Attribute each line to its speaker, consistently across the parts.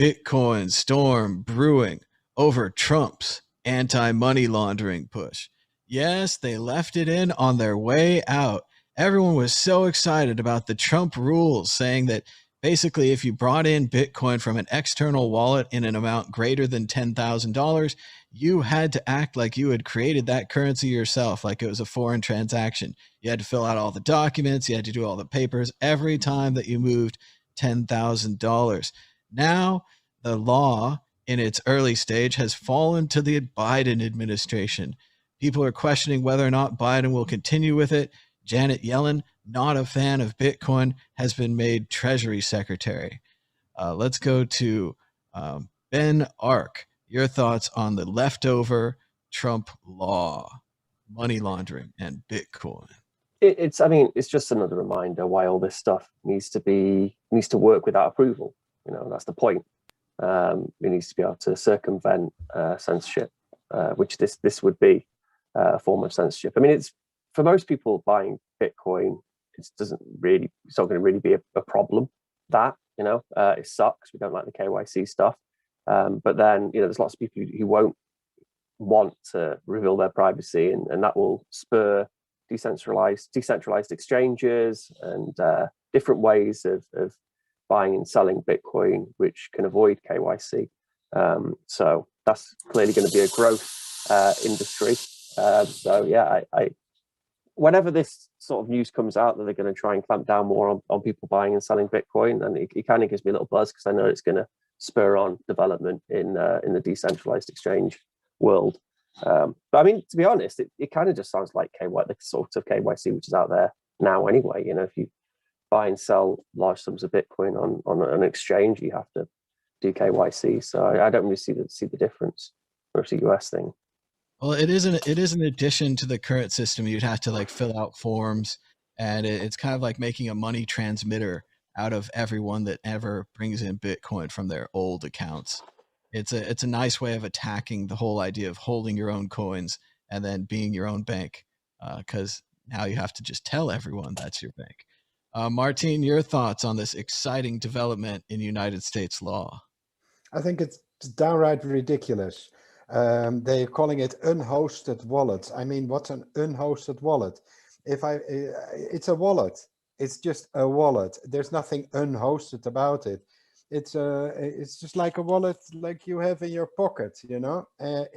Speaker 1: Bitcoin storm brewing over Trump's anti-money laundering push. Yes, they left it in on their way out. Everyone was so excited about the Trump rules, saying that basically if you brought in Bitcoin from an external wallet in an amount greater than $10,000, you had to act like you had created that currency yourself, like it was a foreign transaction. You had to fill out all the documents, you had to do all the papers every time that you moved $10,000. Now, the law in its early stage has fallen to the Biden administration. People are questioning whether or not Biden will continue with it. Janet Yellen, not a fan of Bitcoin, has been made Treasury Secretary. Let's go to Ben Ark. Your thoughts on the leftover Trump law, money laundering, and Bitcoin?
Speaker 2: I mean, it's just another reminder why all this stuff needs to work without approval. You know, that's the point. It needs to be able to circumvent censorship, which this would be a form of censorship. I mean, it's for most people buying Bitcoin, it's not going to really be a problem. That, you know, it sucks. We don't like the KYC stuff. But then, you know, there's lots of people who won't want to reveal their privacy, and that will spur decentralized exchanges and different ways of buying and selling Bitcoin, which can avoid KYC. So that's clearly going to be a growth industry. So yeah, I whenever this sort of news comes out that they're going to try and clamp down more on people buying and selling Bitcoin, and it kind of gives me a little buzz because I know it's going to spur on development in the decentralized exchange world. But I mean, to be honest, it kind of just sounds like the sort of KYC which is out there now anyway. You know, if you buy and sell large sums of Bitcoin on an exchange, you have to do KYC. So I don't really see the difference. Or it's a US thing.
Speaker 1: Well, it is an addition to the current system. You'd have to like fill out forms, and it's kind of like making a money transmitter out of everyone that ever brings in Bitcoin from their old accounts. It's a nice way of attacking the whole idea of holding your own coins and then being your own bank, because now you have to just tell everyone that's your bank. Martine, your thoughts on this exciting development in United States law?
Speaker 3: I think it's downright ridiculous. They're calling it unhosted wallets. I mean, what's an unhosted wallet? It's a wallet. It's just a wallet. There's nothing unhosted about it. It's just like a wallet like you have in your pocket, you know, as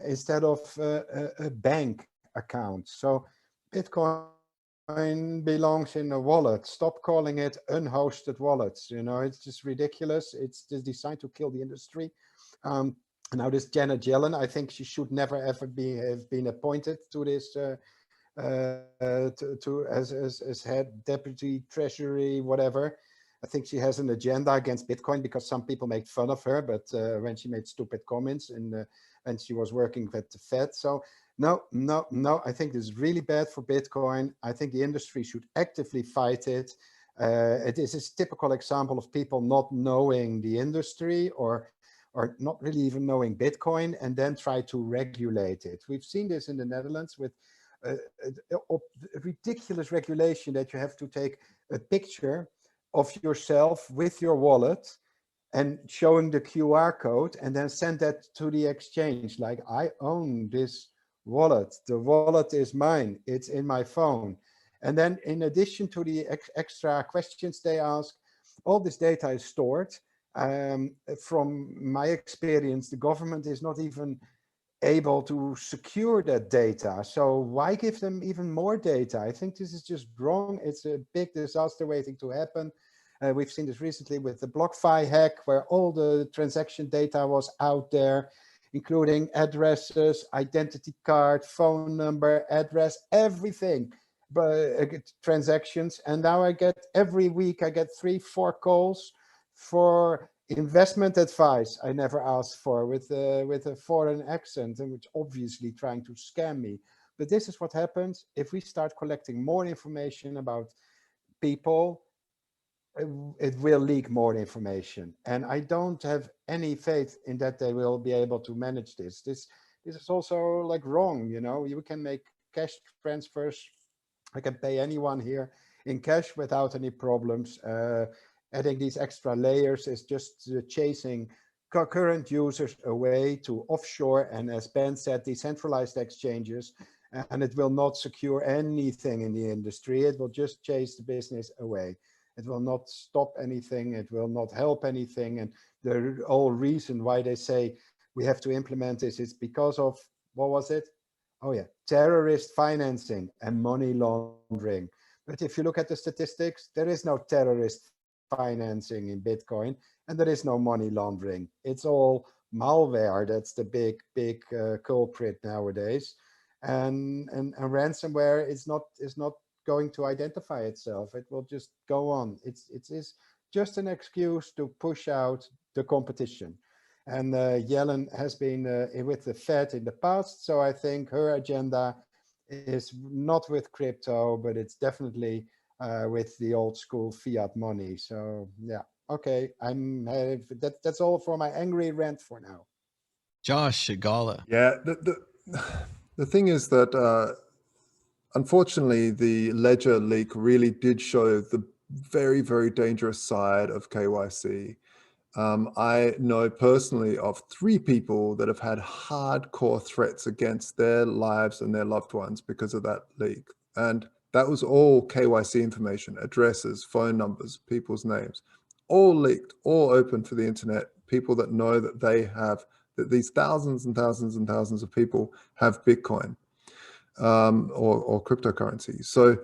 Speaker 3: instead of a bank account. So Bitcoin belongs in a wallet. Stop calling it unhosted wallets. You know, it's just ridiculous. It's just designed to kill the industry. Now this Janet Yellen, I think she should never ever have been appointed to this as head deputy treasury, whatever. I think she has an agenda against Bitcoin because some people make fun of her, but when she made stupid comments and she was working with the Fed. So no, I think this is really bad for Bitcoin. I think the industry should actively fight it. It is a typical example of people not knowing the industry or not really even knowing Bitcoin and then try to regulate it. We've seen this in the Netherlands with a ridiculous regulation that you have to take a picture of yourself with your wallet and showing the QR code and then send that to the exchange. Like, I own this wallet. The wallet is mine. It's in my phone. And then in addition to the extra questions they ask, all this data is stored. From my experience, the government is not even able to secure that data. So why give them even more data? I think this is just wrong. It's a big disaster waiting to happen. We've seen this recently with the BlockFi hack, where all the transaction data was out there, including addresses, identity card, phone number, address, everything, but transactions. And now every week I get 3-4 calls for investment advice I never asked for with a foreign accent, and which obviously trying to scam me. But this is what happens if we start collecting more information about people. It will leak more information, and I don't have any faith in that they will be able to manage this. This is also like wrong, you know. You can make cash transfers. I can pay anyone here in cash without any problems. Adding these extra layers is just chasing current users away to offshore and, as Ben said, decentralized exchanges. And it will not secure anything in the industry. It will just chase the business away. It will not stop anything. It will not help anything. And the whole reason why they say we have to implement this is because of, what was it? Oh yeah, terrorist financing and money laundering. But if you look at the statistics, there is no terrorist financing in Bitcoin, and there is no money laundering. It's all malware. That's the big culprit nowadays. And ransomware is not going to identify itself. It will just go on. It is just an excuse to push out the competition. And Yellen has been with the Fed in the past, so I think her agenda is not with crypto, but it's definitely with the old school fiat money. So yeah, okay, that's all for my angry rant for now.
Speaker 1: Josh Shigala.
Speaker 4: Yeah, the thing is that unfortunately, the Ledger leak really did show the very, very dangerous side of KYC. I know personally of 3 people that have had hardcore threats against their lives and their loved ones because of that leak. And that was all KYC information, addresses, phone numbers, people's names, all leaked, all open for the internet. People that know that that these thousands and thousands and thousands of people have Bitcoin or cryptocurrency. So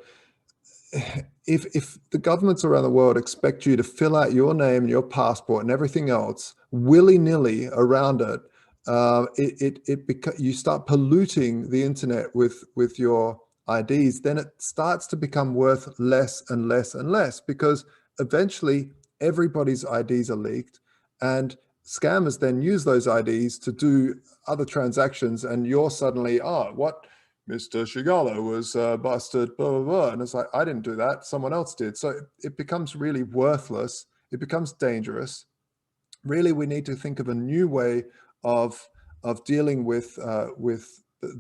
Speaker 4: if the governments around the world expect you to fill out your name, your passport, and everything else willy-nilly around it, you start polluting the internet with your IDs. Then it starts to become worth less and less and less, because eventually everybody's IDs are leaked, and scammers then use those IDs to do other transactions, and you're suddenly, oh, what? Mr. Shigala was busted, blah, blah, blah. And it's like, I didn't do that. Someone else did. So it becomes really worthless. It becomes dangerous. Really, we need to think of a new way of dealing with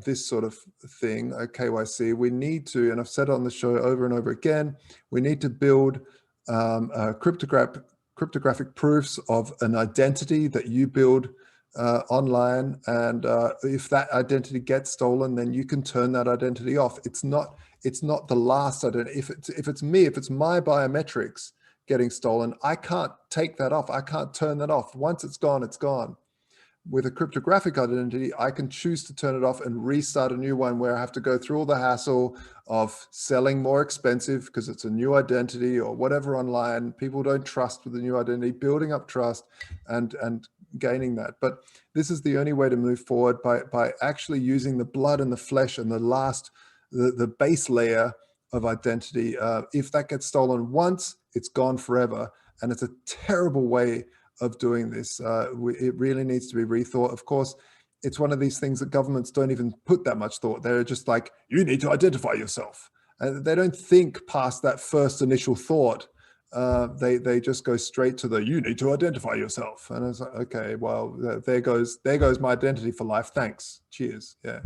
Speaker 4: this sort of thing, KYC. We need to, and I've said on the show over and over again, we need to build cryptographic proofs of an identity that you build online, and if that identity gets stolen, then you can turn that identity off. It's not the last identity. If it's my biometrics getting stolen, I can't take that off. I can't turn that off. Once it's gone, it's gone. With a cryptographic identity, I can choose to turn it off and restart a new one, where I have to go through all the hassle of selling more expensive because it's a new identity or whatever online. People don't trust with the new identity, building up trust and gaining that. But this is the only way to move forward, by actually using the blood and the flesh and the base layer of identity. If that gets stolen once, it's gone forever. And it's a terrible way of doing this. It really needs to be rethought. Of course, it's one of these things that governments don't even put that much thought. They're just like, you need to identify yourself. And they don't think past that first initial thought. They just go straight to you need to identify yourself. And it's like, okay, well, there goes my identity for life. Thanks. Cheers. Yeah.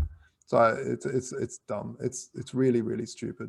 Speaker 4: So it's dumb. It's really, really stupid.